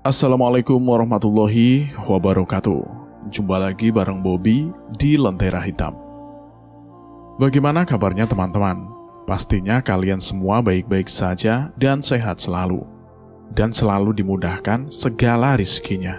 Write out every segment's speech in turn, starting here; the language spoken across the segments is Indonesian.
Assalamualaikum warahmatullahi wabarakatuh. Jumpa lagi bareng Bobby di Lentera Hitam. Bagaimana kabarnya teman-teman? Pastinya kalian semua baik-baik saja dan sehat selalu. Dan selalu dimudahkan segala rizkinya.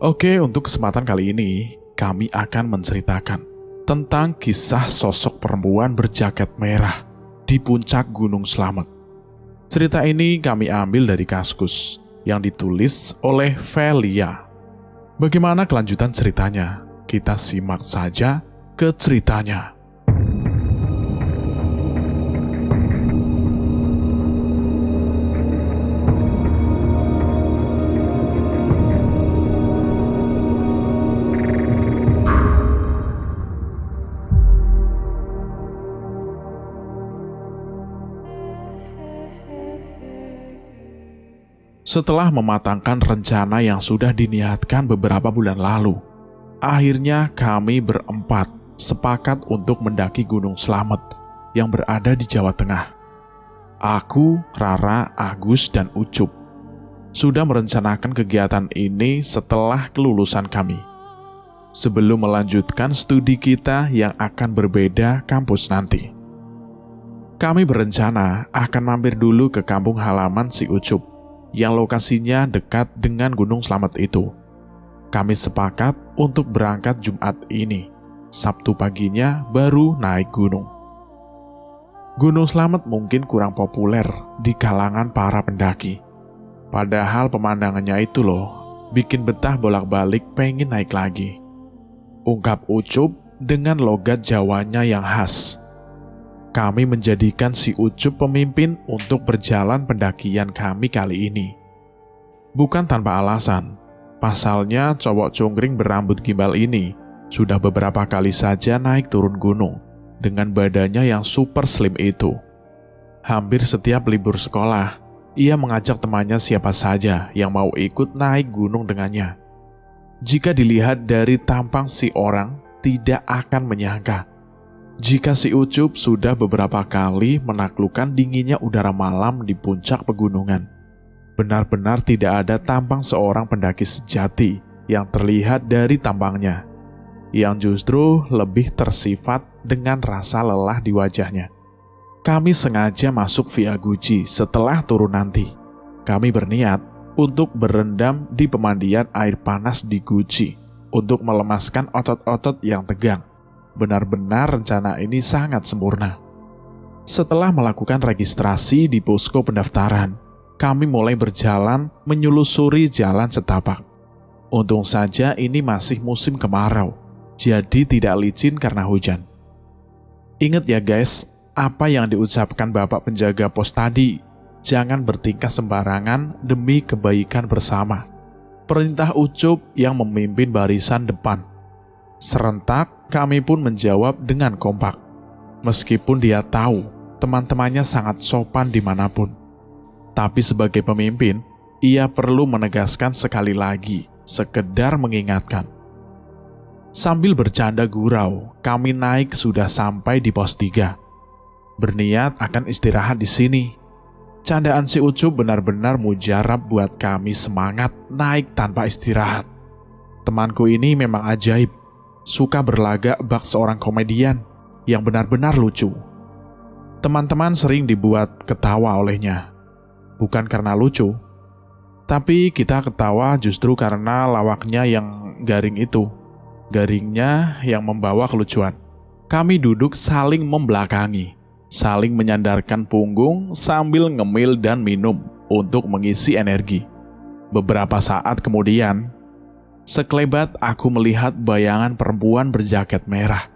Oke, untuk kesempatan kali ini, kami akan menceritakan tentang kisah sosok perempuan berjaket merah di puncak Gunung Slamet. Cerita ini kami ambil dari Kaskus yang ditulis oleh Velia. Bagaimana kelanjutan ceritanya? Kita simak saja ke ceritanya. Setelah mematangkan rencana yang sudah diniatkan beberapa bulan lalu, akhirnya kami berempat sepakat untuk mendaki Gunung Slamet yang berada di Jawa Tengah. Aku, Rara, Agus, dan Ucup sudah merencanakan kegiatan ini setelah kelulusan kami, sebelum melanjutkan studi kita yang akan berbeda kampus nanti. Kami berencana akan mampir dulu ke kampung halaman si Ucup yang lokasinya dekat dengan Gunung Slamet itu. Kami sepakat untuk berangkat Jumat ini. Sabtu paginya baru naik gunung. Gunung Slamet mungkin kurang populer di kalangan para pendaki. Padahal pemandangannya itu loh, bikin betah bolak-balik pengen naik lagi. Ungkap Ucup dengan logat Jawanya yang khas. Kami menjadikan si Ucup pemimpin untuk berjalan pendakian kami kali ini. Bukan tanpa alasan, pasalnya cowok cungkring berambut gimbal ini sudah beberapa kali saja naik turun gunung dengan badannya yang super slim itu. Hampir setiap libur sekolah, ia mengajak temannya siapa saja yang mau ikut naik gunung dengannya. Jika dilihat dari tampang si orang, tidak akan menyangka jika si Ucup sudah beberapa kali menaklukkan dinginnya udara malam di puncak pegunungan. Benar-benar tidak ada tampang seorang pendaki sejati yang terlihat dari tampangnya, yang justru lebih tersifat dengan rasa lelah di wajahnya. Kami sengaja masuk via Guci setelah turun nanti. Kami berniat untuk berendam di pemandian air panas di Guci untuk melemaskan otot-otot yang tegang. Benar-benar rencana ini sangat sempurna. Setelah melakukan registrasi di posko pendaftaran, kami mulai berjalan menyelusuri jalan setapak. Untung saja ini masih musim kemarau, jadi tidak licin karena hujan. Ingat ya guys, apa yang diucapkan Bapak penjaga pos tadi, jangan bertingkah sembarangan demi kebaikan bersama. Perintah Ucup yang memimpin barisan depan. Serentak, kami pun menjawab dengan kompak. Meskipun dia tahu teman-temannya sangat sopan dimanapun. Tapi sebagai pemimpin, ia perlu menegaskan sekali lagi, sekedar mengingatkan. Sambil bercanda gurau, kami naik sudah sampai di pos 3. Berniat akan istirahat di sini. Candaan si Ucup benar-benar mujarab buat kami semangat naik tanpa istirahat. Temanku ini memang ajaib. Suka berlagak bak seorang komedian yang benar-benar lucu. Teman-teman sering dibuat ketawa olehnya. Bukan karena lucu, tapi kita ketawa justru karena lawaknya yang garing itu. Garingnya yang membawa kelucuan. Kami duduk saling membelakangi, saling menyandarkan punggung sambil ngemil dan minum untuk mengisi energi. Beberapa saat kemudian, sekelebat aku melihat bayangan perempuan berjaket merah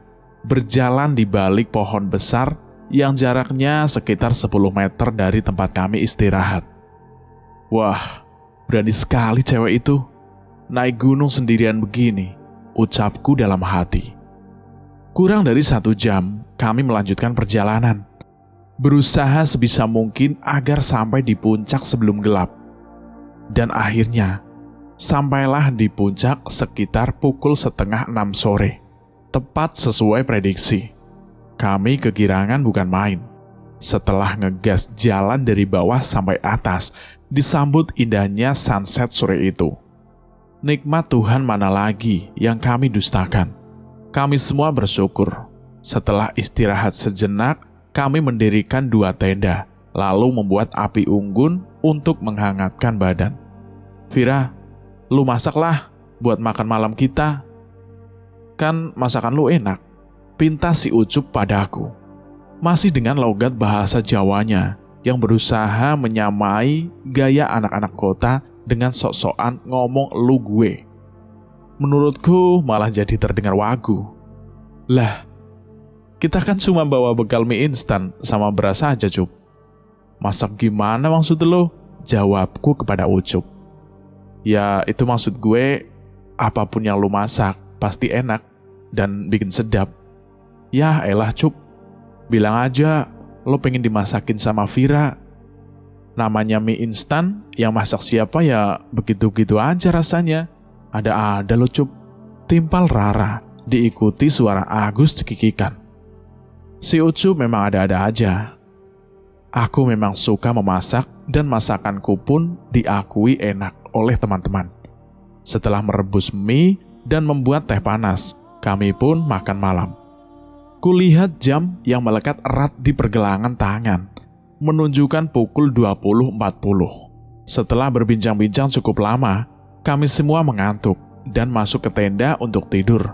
berjalan di balik pohon besar yang jaraknya sekitar 10 meter dari tempat kami istirahat. Wah, berani sekali cewek itu. Naik gunung sendirian begini, ucapku dalam hati. Kurang dari 1 jam, kami melanjutkan perjalanan. Berusaha sebisa mungkin agar sampai di puncak sebelum gelap. Dan akhirnya, sampailah di puncak sekitar pukul 5:30 sore, tepat sesuai prediksi. Kami kegirangan bukan main. Setelah ngegas jalan dari bawah sampai atas, disambut indahnya sunset sore itu. Nikmat Tuhan mana lagi yang kami dustakan. Kami semua bersyukur. Setelah istirahat sejenak, kami mendirikan 2 tenda, lalu membuat api unggun untuk menghangatkan badan. "Vira, lu masaklah buat makan malam kita. Kan masakan lu enak," pinta si Ucup padaku. Masih dengan logat bahasa Jawanya yang berusaha menyamai gaya anak-anak kota dengan sok-sokan ngomong lu gue. Menurutku malah jadi terdengar wagu. "Lah, kita kan cuma bawa bekal mie instan sama beras aja, Cup." "Masak gimana maksud lo?" jawabku kepada Ucup. "Ya itu maksud gue, apapun yang lo masak pasti enak dan bikin sedap." "Ya elah Cup, bilang aja lo pengen dimasakin sama Vira. Namanya mie instan, yang masak siapa ya begitu-gitu aja rasanya. Ada-ada lo Cup," timpal Rara, diikuti suara Agus cekikikan. Si Ucup memang ada-ada aja. Aku memang suka memasak dan masakanku pun diakui enak oleh teman-teman. Setelah merebus mie dan membuat teh panas, kami pun makan malam. Kulihat jam yang melekat erat di pergelangan tangan, menunjukkan pukul 20.40. Setelah berbincang-bincang cukup lama, kami semua mengantuk dan masuk ke tenda untuk tidur.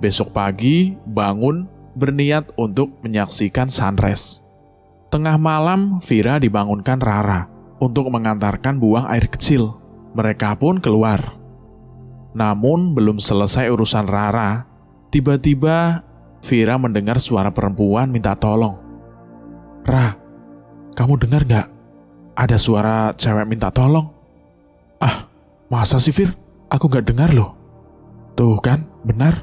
Besok pagi bangun berniat untuk menyaksikan sunrise. Tengah malam, Vira dibangunkan Rara untuk mengantarkan buang air kecil. Mereka pun keluar. Namun belum selesai urusan Rara, tiba-tiba Vira mendengar suara perempuan minta tolong. "Ra, kamu dengar gak? Ada suara cewek minta tolong." "Ah, masa sih Vir? Aku gak dengar loh." "Tuh kan, benar.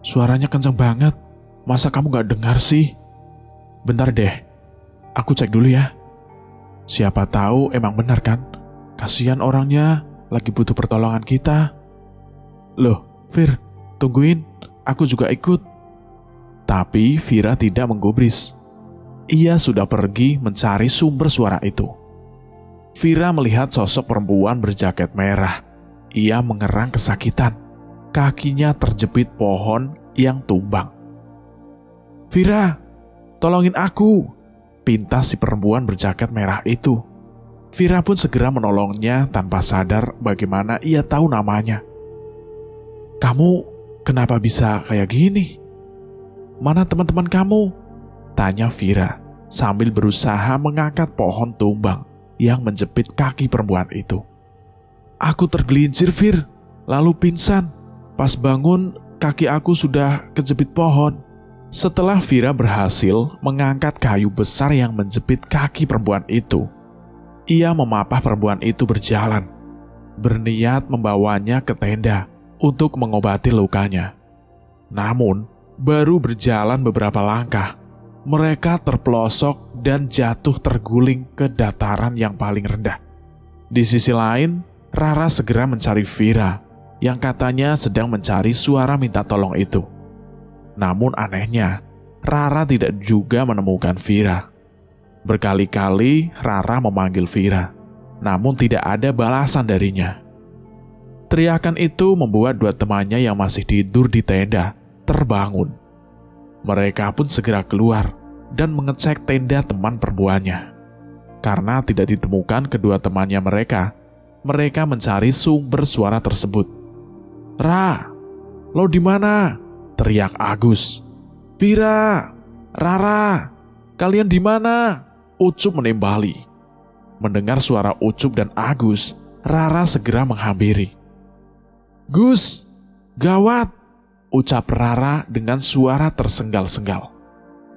Suaranya kenceng banget. Masa kamu gak dengar sih? Bentar deh, aku cek dulu ya. Siapa tahu emang benar kan? Kasihan orangnya lagi butuh pertolongan kita." "Loh, Vir, tungguin, aku juga ikut." Tapi Vira tidak menggubris. Ia sudah pergi mencari sumber suara itu. Vira melihat sosok perempuan berjaket merah. Ia mengerang kesakitan. Kakinya terjepit pohon yang tumbang. "Vira, tolongin aku," pinta si perempuan berjaket merah itu. Vira pun segera menolongnya tanpa sadar bagaimana ia tahu namanya. "Kamu kenapa bisa kayak gini? Mana teman-teman kamu?" tanya Vira sambil berusaha mengangkat pohon tumbang yang menjepit kaki perempuan itu. "Aku tergelincir, Vir, lalu pingsan. Pas bangun, kaki aku sudah kejepit pohon." Setelah Vira berhasil mengangkat kayu besar yang menjepit kaki perempuan itu, ia memapah perempuan itu berjalan, berniat membawanya ke tenda untuk mengobati lukanya. Namun, baru berjalan beberapa langkah, mereka terpelosok dan jatuh terguling ke dataran yang paling rendah. Di sisi lain, Rara segera mencari Vira yang katanya sedang mencari suara minta tolong itu. Namun anehnya, Rara tidak juga menemukan Vira. Berkali-kali Rara memanggil Vira, namun tidak ada balasan darinya. Teriakan itu membuat 2 temannya yang masih tidur di tenda terbangun. Mereka pun segera keluar dan mengecek tenda teman perempuannya. Karena tidak ditemukan kedua temannya mereka mencari sumber suara tersebut. "Ra, lo di mana?" teriak Agus. "Vira, Rara, kalian di mana?" Ucup menembali. Mendengar suara Ucup dan Agus, Rara segera menghampiri. "Gus, gawat!" ucap Rara dengan suara tersenggal-senggal.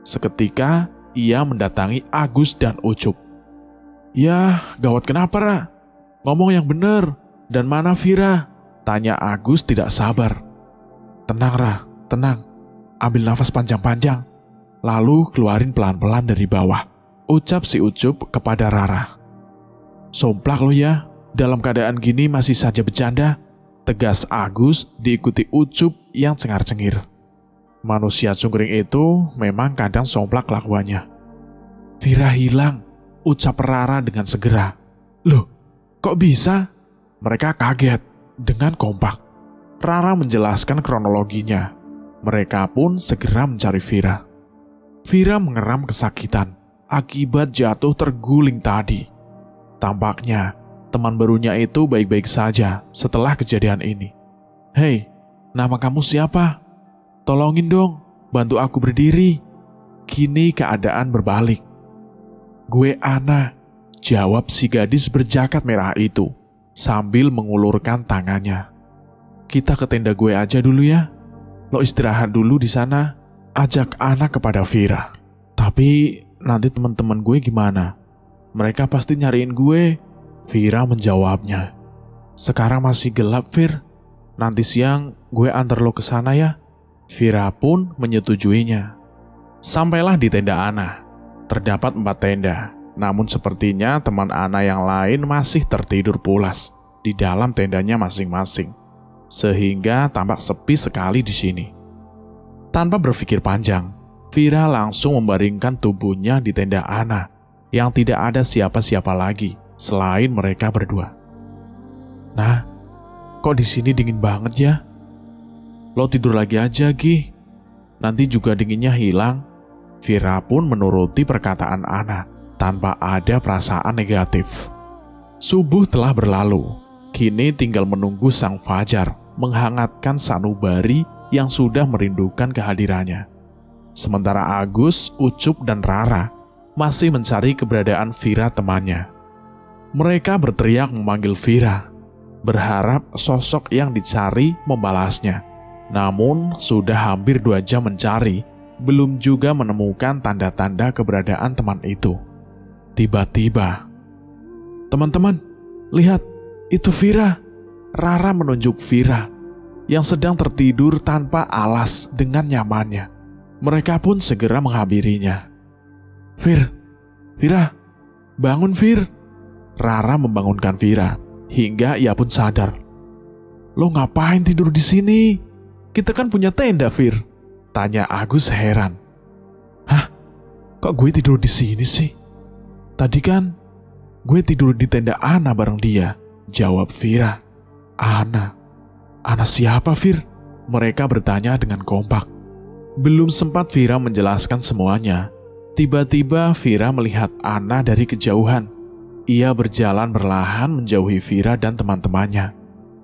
Seketika ia mendatangi Agus dan Ucup. "Ya, gawat kenapa, Ra? Ngomong yang bener. Dan mana Vira?" tanya Agus tidak sabar. "Tenang, Ra, tenang. Ambil nafas panjang-panjang, lalu keluarin pelan-pelan dari bawah," ucap si Ucup kepada Rara. "Somplak lo ya, dalam keadaan gini masih saja bercanda," tegas Agus diikuti Ucup yang cengar-cengir. Manusia cungkring itu memang kadang somplak kelakuannya. "Vira hilang," ucap Rara dengan segera. Loh, kok bisa? Mereka kaget dengan kompak. Rara menjelaskan kronologinya. Mereka pun segera mencari Vira. Vira mengeram kesakitan akibat jatuh terguling tadi. Tampaknya teman barunya itu baik-baik saja setelah kejadian ini. "Hei, nama kamu siapa? Tolongin dong, bantu aku berdiri." Kini keadaan berbalik. "Gue Ana," jawab si gadis berjaket merah itu sambil mengulurkan tangannya. "Kita ke tenda gue aja dulu ya. Lo istirahat dulu di sana," ajak Ana kepada Vira. "Tapi nanti teman-teman gue gimana? Mereka pasti nyariin gue." Vira menjawabnya. "Sekarang masih gelap, Vir. Nanti siang gue antar lo ke sana ya." Vira pun menyetujuinya. Sampailah di tenda Ana. Terdapat 4 tenda, namun sepertinya teman Ana yang lain masih tertidur pulas di dalam tendanya masing-masing, sehingga tampak sepi sekali di sini. Tanpa berpikir panjang, Vira langsung membaringkan tubuhnya di tenda Ana yang tidak ada siapa-siapa lagi selain mereka berdua. "Nah, kok di sini dingin banget ya? Lo tidur lagi aja, Gi. Nanti juga dinginnya hilang." Vira pun menuruti perkataan Ana tanpa ada perasaan negatif. Subuh telah berlalu. Kini tinggal menunggu sang fajar menghangatkan sanubari yang sudah merindukan kehadirannya. Sementara Agus, Ucup, dan Rara masih mencari keberadaan Vira temannya. Mereka berteriak memanggil Vira, berharap sosok yang dicari membalasnya. Namun sudah hampir 2 jam mencari, belum juga menemukan tanda-tanda keberadaan teman itu. Tiba-tiba, "Teman-teman, lihat, itu Vira." Rara menunjuk Vira yang sedang tertidur tanpa alas dengan nyamannya. Mereka pun segera menghampirinya. Vira, bangun Vir." Rara membangunkan Vira hingga ia pun sadar. "Lo ngapain tidur di sini? Kita kan punya tenda, Vir," tanya Agus heran. "Hah? Kok gue tidur di sini sih? Tadi kan gue tidur di tenda Ana bareng dia," jawab Vira. "Ana? Ana siapa, Vir?" mereka bertanya dengan kompak. Belum sempat Vira menjelaskan semuanya, tiba-tiba Vira melihat Ana dari kejauhan. Ia berjalan perlahan menjauhi Vira dan teman-temannya.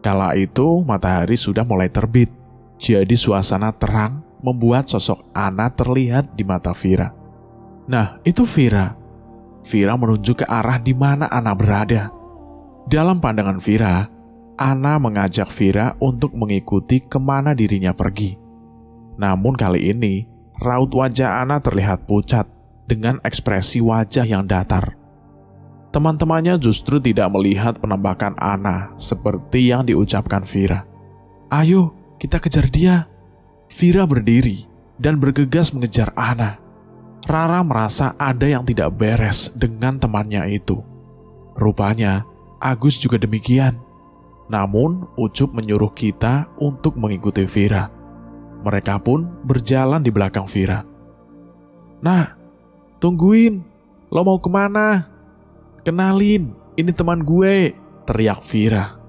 Kala itu matahari sudah mulai terbit, jadi suasana terang membuat sosok Ana terlihat di mata Vira. "Nah, itu Vira." Vira menunjuk ke arah di mana Ana berada. Dalam pandangan Vira, Ana mengajak Vira untuk mengikuti kemana dirinya pergi. Namun kali ini, raut wajah Ana terlihat pucat dengan ekspresi wajah yang datar. Teman-temannya justru tidak melihat penampakan Ana seperti yang diucapkan Vira. "Ayo, kita kejar dia." Vira berdiri dan bergegas mengejar Ana. Rara merasa ada yang tidak beres dengan temannya itu. Rupanya Agus juga demikian. Namun Ucup menyuruh kita untuk mengikuti Vira. Mereka pun berjalan di belakang Vira. "Nah, tungguin. Lo mau kemana? Kenalin, ini teman gue," teriak Vira.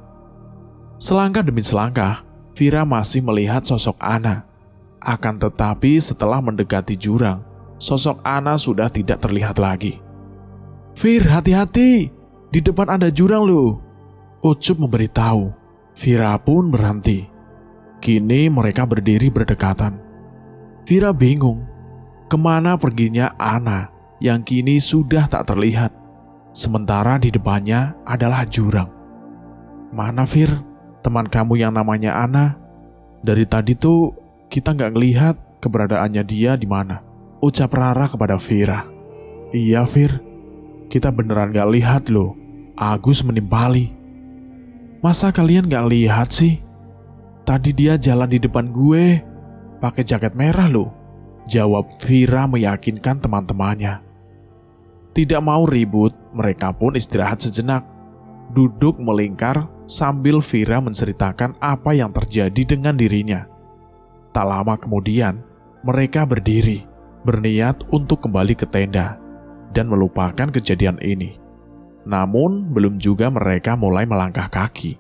Selangkah demi selangkah, Vira masih melihat sosok Ana. Akan tetapi setelah mendekati jurang, sosok Ana sudah tidak terlihat lagi. "Vir, hati-hati, di depan ada jurang loh," Ucup memberitahu. Vira pun berhenti. Kini mereka berdiri berdekatan. Vira bingung, kemana perginya Ana yang kini sudah tak terlihat, sementara di depannya adalah jurang. "Mana Vir, teman kamu yang namanya Ana? Dari tadi tuh kita nggak ngelihat keberadaannya dia di mana," ucap Rara kepada Vira. "Iya Vir, kita beneran nggak lihat loh," Agus menimpali. "Masa kalian nggak lihat sih? Tadi dia jalan di depan gue, pakai jaket merah loh," jawab Vira meyakinkan teman-temannya. Tidak mau ribut, mereka pun istirahat sejenak, duduk melingkar sambil Vira menceritakan apa yang terjadi dengan dirinya. Tak lama kemudian, mereka berdiri, berniat untuk kembali ke tenda dan melupakan kejadian ini. Namun belum juga mereka mulai melangkah kaki.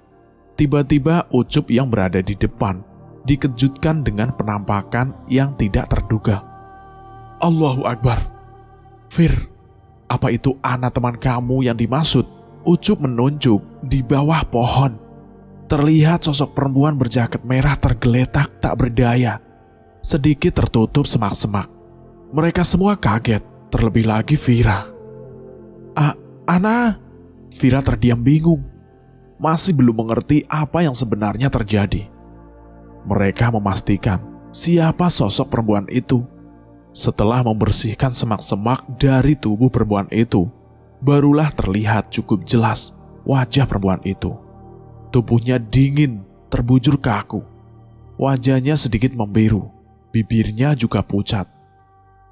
Tiba-tiba Ucup yang berada di depan dikejutkan dengan penampakan yang tidak terduga. Allahu Akbar. Fir, apa itu anak teman kamu yang dimaksud? Ucup menunjuk di bawah pohon. Terlihat sosok perempuan berjaket merah tergeletak tak berdaya, sedikit tertutup semak-semak. Mereka semua kaget, terlebih lagi Vira. Ana? Vira terdiam bingung, masih belum mengerti apa yang sebenarnya terjadi. Mereka memastikan siapa sosok perempuan itu. Setelah membersihkan semak-semak dari tubuh perempuan itu, barulah terlihat cukup jelas wajah perempuan itu. Tubuhnya dingin, terbujur kaku. Wajahnya sedikit membiru, bibirnya juga pucat.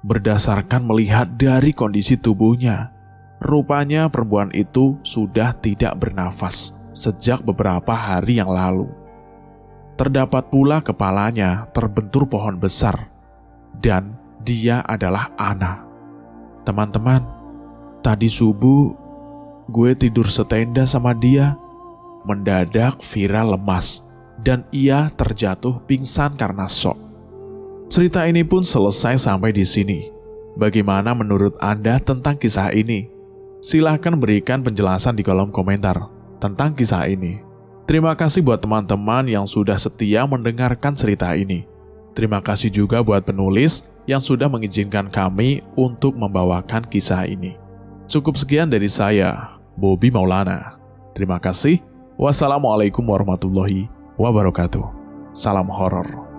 Berdasarkan melihat dari kondisi tubuhnya, rupanya perempuan itu sudah tidak bernafas sejak beberapa hari yang lalu. Terdapat pula kepalanya terbentur pohon besar, dan dia adalah Ana. Teman-teman, tadi subuh gue tidur setenda sama dia. Mendadak Vira lemas dan ia terjatuh pingsan karena syok. Cerita ini pun selesai sampai di sini. Bagaimana menurut Anda tentang kisah ini? Silahkan berikan penjelasan di kolom komentar tentang kisah ini. Terima kasih buat teman-teman yang sudah setia mendengarkan cerita ini. Terima kasih juga buat penulis yang sudah mengizinkan kami untuk membawakan kisah ini. Cukup sekian dari saya, Bobby Maulana. Terima kasih. Wassalamualaikum warahmatullahi wabarakatuh. Salam horor.